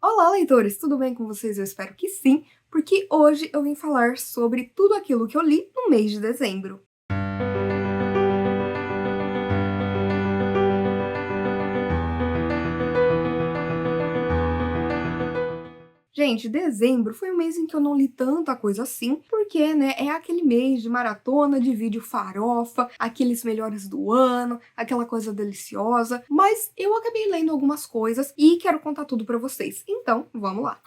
Olá, leitores! Tudo bem com vocês? Eu espero que sim, porque hoje eu vim falar sobre tudo aquilo que eu li no mês de dezembro. Gente, dezembro foi um mês em que eu não li tanta coisa assim, porque, né, é aquele mês de maratona de vídeo farofa, aqueles melhores do ano, aquela coisa deliciosa, mas eu acabei lendo algumas coisas e quero contar tudo pra vocês. Então, vamos lá!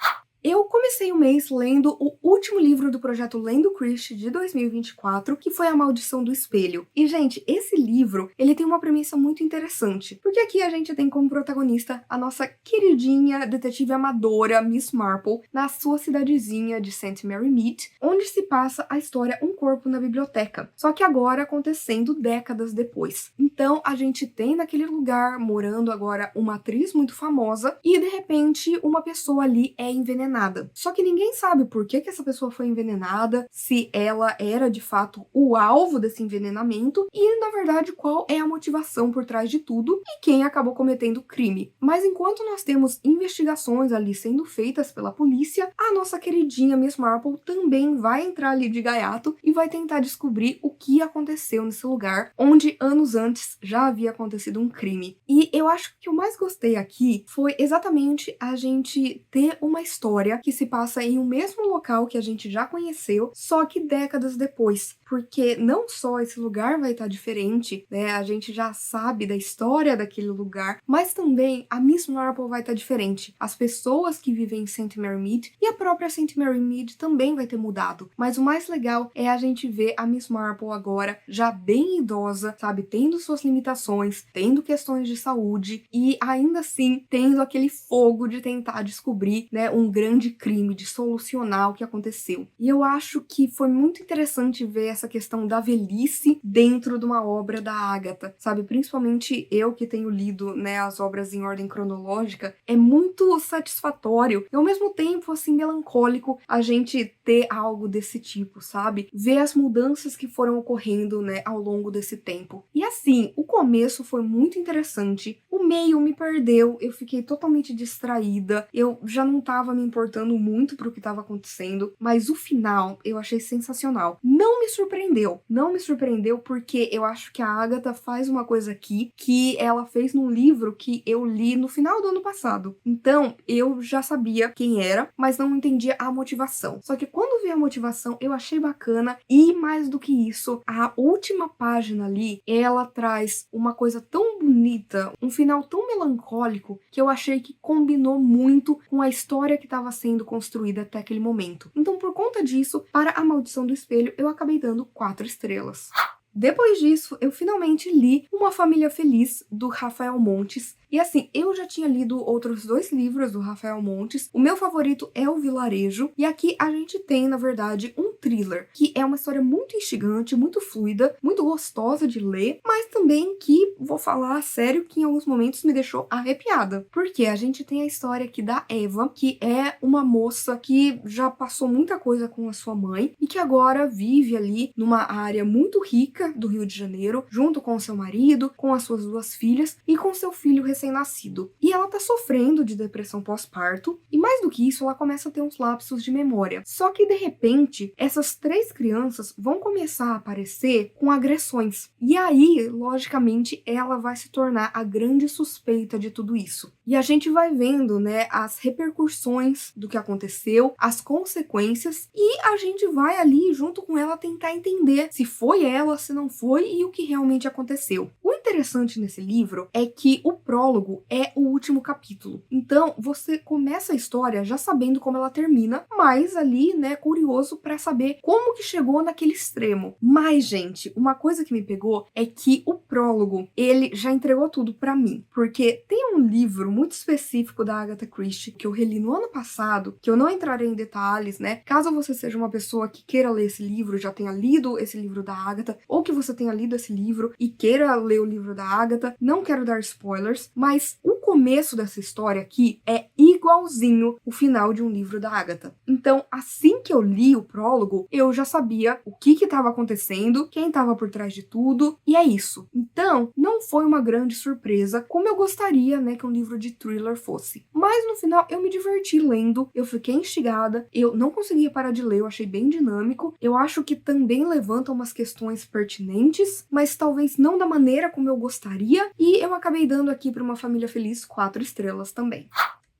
Eu comecei o mês lendo o último livro do projeto Lendo Christie de 2024, que foi A Maldição do Espelho. E, gente, esse livro, ele tem uma premissa muito interessante, porque aqui a gente tem como protagonista a nossa queridinha detetive amadora Miss Marple, na sua cidadezinha de St. Mary Mead, onde se passa a história Um Corpo na Biblioteca, só que agora acontecendo décadas depois. Então, a gente tem naquele lugar, morando agora, uma atriz muito famosa, e de repente uma pessoa ali é envenenada. Só que ninguém sabe por que essa pessoa foi envenenada, se ela era de fato o alvo desse envenenamento e, na verdade, qual é a motivação por trás de tudo e quem acabou cometendo o crime. Mas enquanto nós temos investigações ali sendo feitas pela polícia, a nossa queridinha Miss Marple também vai entrar ali de gaiato e vai tentar descobrir o que aconteceu nesse lugar, onde anos antes já havia acontecido um crime. E eu acho que o mais gostei aqui foi exatamente a gente ter uma história que se passa em um mesmo local que a gente já conheceu, só que décadas depois. Porque não só esse lugar vai estar diferente, né? A gente já sabe da história daquele lugar, mas também a Miss Marple vai estar diferente. As pessoas que vivem em St. Mary Mead e a própria St. Mary Mead também vai ter mudado. Mas o mais legal é a gente ver a Miss Marple agora já bem idosa, sabe? Tendo suas limitações, tendo questões de saúde e ainda assim tendo aquele fogo de tentar descobrir, né, um grande crime, de solucionar o que aconteceu. E eu acho que foi muito interessante ver essa questão da velhice dentro de uma obra da Agatha, sabe? Principalmente eu que tenho lido, né, as obras em ordem cronológica, é muito satisfatório e ao mesmo tempo, assim, melancólico a gente ter algo desse tipo, sabe? Ver as mudanças que foram ocorrendo, né, ao longo desse tempo. E assim, o começo foi muito interessante, o meio me perdeu, eu fiquei totalmente distraída, eu já não tava me importando muito pro que estava acontecendo, mas o final eu achei sensacional. Não me surpreendeu porque eu acho que a Agatha faz uma coisa aqui que ela fez num livro que eu li no final do ano passado. Então, eu já sabia quem era, mas não entendia a motivação. Só que quando vi a motivação, eu achei bacana e, mais do que isso, a última página ali, ela traz uma coisa tão bonita, um final tão melancólico, que eu achei que combinou muito com a história que estava sendo construída até aquele momento. Então, por conta disso, para A Maldição do Espelho, eu acabei dando 4 estrelas. Depois disso, eu finalmente li Uma Família Feliz, do Rafael Montes. E assim, eu já tinha lido outros 2 livros do Rafael Montes. O meu favorito é O Vilarejo. E aqui a gente tem, na verdade, um thriller, que é uma história muito instigante, muito fluida, muito gostosa de ler, mas também que, vou falar sério, que em alguns momentos me deixou arrepiada. Porque a gente tem a história aqui da Eva, que é uma moça que já passou muita coisa com a sua mãe e que agora vive ali numa área muito rica do Rio de Janeiro, junto com seu marido, com as suas 2 filhas e com seu filho recém-nascido. E ela tá sofrendo de depressão pós-parto, e mais do que isso, ela começa a ter uns lapsos de memória. Só que, de repente, essas 3 crianças vão começar a aparecer com agressões. E aí, logicamente, ela vai se tornar a grande suspeita de tudo isso. E a gente vai vendo, né, as repercussões do que aconteceu, as consequências, e a gente vai ali, junto com ela, tentar entender se foi ela, se não foi e o que realmente aconteceu. O interessante nesse livro é que o prólogo é o último capítulo. Então, você começa a história já sabendo como ela termina, mas ali, né, curioso para saber como que chegou naquele extremo. Mas, gente, uma coisa que me pegou é que o prólogo, ele já entregou tudo para mim, porque tem um livro muito específico da Agatha Christie que eu reli no ano passado, que eu não entrarei em detalhes, né? Caso você seja uma pessoa que queira ler esse livro, já tenha lido esse livro da Agatha, ou que você tenha lido esse livro e queira ler o livro da Agatha, não quero dar spoilers, mas o começo dessa história aqui é igualzinho o final de um livro da Agatha. Então, assim que eu li o prólogo, eu já sabia o que estava acontecendo, quem estava por trás de tudo, e é isso. Então, não foi uma grande surpresa, como eu gostaria, né, que um livro de thriller fosse. Mas no final eu me diverti lendo, eu fiquei instigada, eu não conseguia parar de ler, eu achei bem dinâmico. Eu acho que também levanta umas questões pertinentes, mas talvez não da maneira como eu gostaria, e eu acabei dando aqui para Uma Família Feliz 4 estrelas também.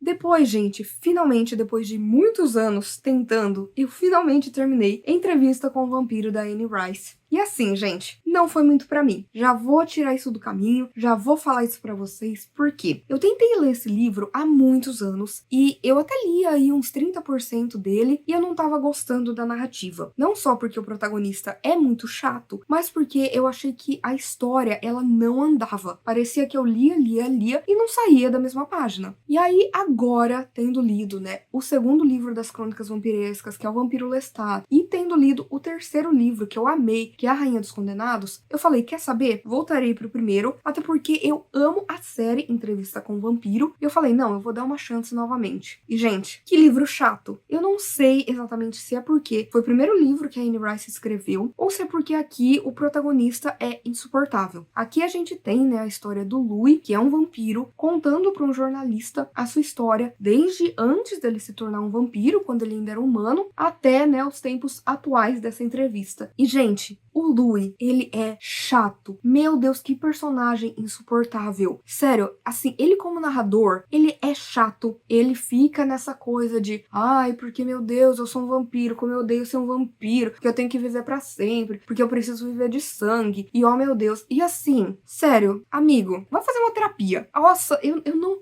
Depois, gente, finalmente, depois de muitos anos tentando, eu finalmente terminei Entrevista com o Vampiro da Anne Rice. E assim, gente, não foi muito pra mim. Já vou tirar isso do caminho, já vou falar isso pra vocês, porque eu tentei ler esse livro há muitos anos e eu até li aí uns 30% dele e eu não tava gostando da narrativa. Não só porque o protagonista é muito chato, mas porque eu achei que a história, ela não andava. Parecia que eu lia e não saía da mesma página. E aí, agora, tendo lido, né, o segundo livro das Crônicas Vampirescas, que é o Vampiro Lestat, e tendo lido o terceiro livro, que eu amei, que é A Rainha dos Condenados, eu falei, quer saber? Voltarei pro primeiro, até porque eu amo a série Entrevista com o Vampiro, e eu falei, não, eu vou dar uma chance novamente. E, gente, que livro chato. Eu não sei exatamente se é porque foi o primeiro livro que a Anne Rice escreveu, ou se é porque aqui o protagonista é insuportável. Aqui a gente tem, né, a história do Louis, que é um vampiro, contando para um jornalista a sua história desde antes dele se tornar um vampiro, quando ele ainda era humano, até, né, os tempos atuais dessa entrevista. E, gente, o Louis, ele é chato. Meu Deus, que personagem insuportável. Sério, assim, ele como narrador, ele é chato. Ele fica nessa coisa de, ai, porque, meu Deus, eu sou um vampiro, como eu odeio ser um vampiro, porque eu tenho que viver pra sempre, porque eu preciso viver de sangue, e oh, meu Deus. E assim, sério, amigo, vai fazer uma terapia. Nossa, eu não...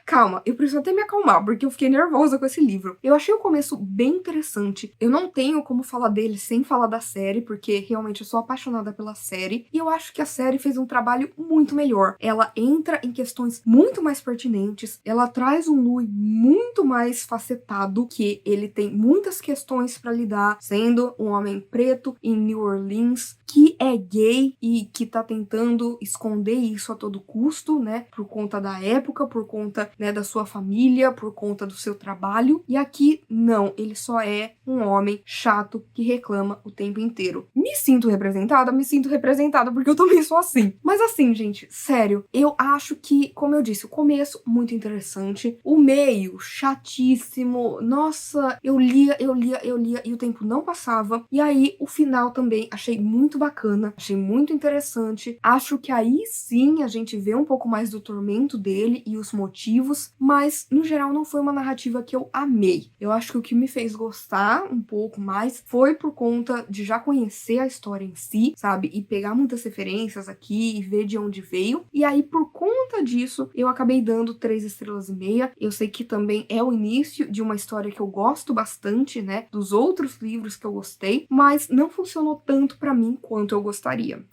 calma, eu preciso até me acalmar, porque eu fiquei nervosa com esse livro. Eu achei o começo bem interessante. Eu não tenho como falar dele sem falar da série, porque realmente eu sou apaixonada pela série, e eu acho que a série fez um trabalho muito melhor. Ela entra em questões muito mais pertinentes, ela traz um Louis muito mais facetado, que ele tem muitas questões pra lidar, sendo um homem preto em New Orleans, que é gay e que tá tentando esconder isso a todo custo, né, por conta da época, por conta, né, da sua família, por conta do seu trabalho. E aqui, não, ele só é um homem chato que reclama o tempo inteiro. Me sinto representada porque eu também sou assim. Mas assim, gente, sério, eu acho que, como eu disse, o começo muito interessante, o meio chatíssimo, nossa, eu lia e o tempo não passava. E aí, o final também achei muito bacana, achei muito interessante. Acho que aí sim a gente vê um pouco mais do tormento dele e os motivos, mas no geral não foi uma narrativa que eu amei. Eu acho que o que me fez gostar um pouco mais foi por conta de já conhecer a história em si, sabe? E pegar muitas referências aqui e ver de onde veio. E aí, por conta disso, eu acabei dando 3 estrelas e meia. Eu sei que também é o início de uma história que eu gosto bastante, né? Dos outros livros que eu gostei, mas não funcionou tanto pra mim quanto eu gostaria.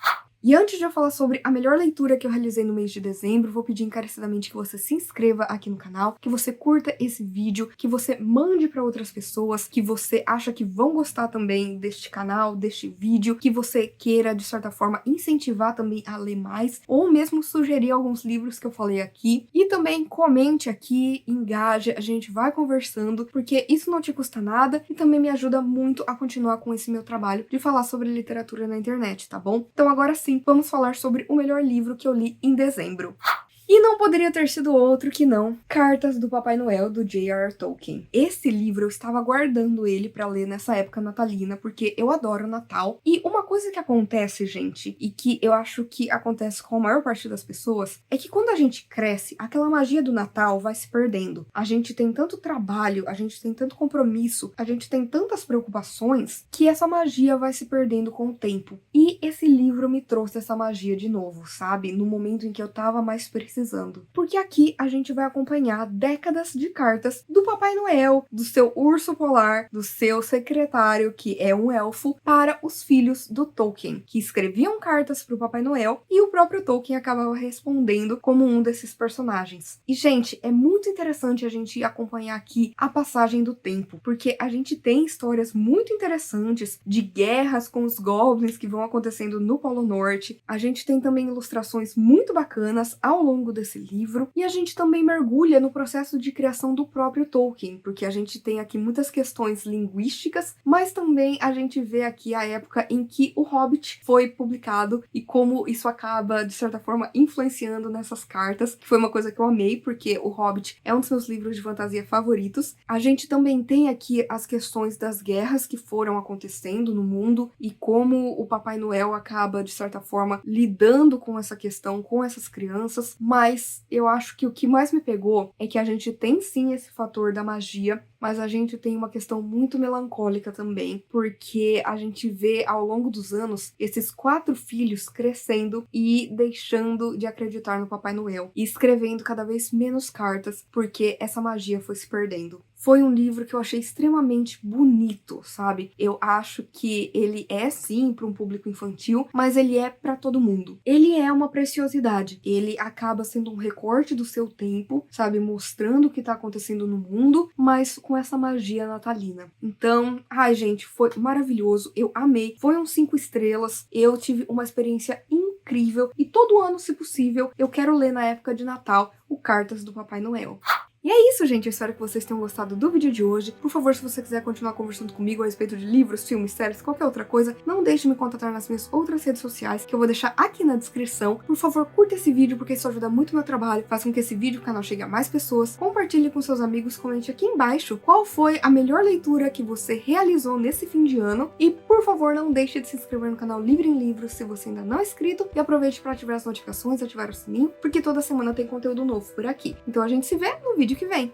E antes de eu falar sobre a melhor leitura que eu realizei no mês de dezembro, vou pedir encarecidamente que você se inscreva aqui no canal, que você curta esse vídeo, que você mande para outras pessoas que você acha que vão gostar também deste canal, deste vídeo, que você queira, de certa forma, incentivar também a ler mais, ou mesmo sugerir alguns livros que eu falei aqui. E também comente aqui, engaje, a gente vai conversando, porque isso não te custa nada e também me ajuda muito a continuar com esse meu trabalho de falar sobre literatura na internet, tá bom? Então agora sim, vamos falar sobre o melhor livro que eu li em dezembro. E não poderia ter sido outro que não Cartas do Papai Noel, do J.R.R. Tolkien. Esse livro, eu estava guardando ele pra ler nessa época natalina, porque eu adoro Natal. E uma coisa que acontece, gente, e que eu acho que acontece com a maior parte das pessoas, é que quando a gente cresce, aquela magia do Natal vai se perdendo. A gente tem tanto trabalho, a gente tem tanto compromisso, a gente tem tantas preocupações, que essa magia vai se perdendo com o tempo. E esse livro me trouxe essa magia de novo, sabe? No momento em que eu tava mais precisando. Porque aqui a gente vai acompanhar décadas de cartas do Papai Noel, do seu urso polar, do seu secretário, que é um elfo, para os filhos do Tolkien, que escreviam cartas para o Papai Noel e o próprio Tolkien acabava respondendo como um desses personagens. E, gente, é muito interessante a gente acompanhar aqui a passagem do tempo, porque a gente tem histórias muito interessantes de guerras com os goblins que vão acontecendo no Polo Norte. A gente tem também ilustrações muito bacanas ao longo longo desse livro, e a gente também mergulha no processo de criação do próprio Tolkien, porque a gente tem aqui muitas questões linguísticas, mas também a gente vê aqui a época em que o Hobbit foi publicado e como isso acaba, de certa forma, influenciando nessas cartas, que foi uma coisa que eu amei, porque o Hobbit é um dos meus livros de fantasia favoritos. A gente também tem aqui as questões das guerras que foram acontecendo no mundo e como o Papai Noel acaba, de certa forma, lidando com essa questão, com essas crianças, mas eu acho que o que mais me pegou é que a gente tem sim esse fator da magia, mas a gente tem uma questão muito melancólica também, porque a gente vê ao longo dos anos esses 4 filhos crescendo e deixando de acreditar no Papai Noel e escrevendo cada vez menos cartas porque essa magia foi se perdendo. Foi um livro que eu achei extremamente bonito, sabe? Eu acho que ele é sim para um público infantil, mas ele é para todo mundo. Ele é uma preciosidade. Ele acaba sendo um recorte do seu tempo, sabe? Mostrando o que tá acontecendo no mundo, mas com essa magia natalina. Então, ai gente, foi maravilhoso. Eu amei. Foi um 5 estrelas. Eu tive uma experiência incrível e todo ano, se possível, eu quero ler na época de Natal o Cartas do Papai Noel. E é isso, gente. Eu espero que vocês tenham gostado do vídeo de hoje. Por favor, se você quiser continuar conversando comigo a respeito de livros, filmes, séries, qualquer outra coisa, não deixe de me contatar nas minhas outras redes sociais, que eu vou deixar aqui na descrição. Por favor, curta esse vídeo, porque isso ajuda muito o meu trabalho, faz com que esse vídeo e o canal chegue a mais pessoas. Compartilhe com seus amigos, comente aqui embaixo qual foi a melhor leitura que você realizou nesse fim de ano. E, por favor, não deixe de se inscrever no canal Livre em Livros se você ainda não é inscrito. E aproveite para ativar as notificações, ativar o sininho, porque toda semana tem conteúdo novo por aqui. Então a gente se vê no vídeo que vem.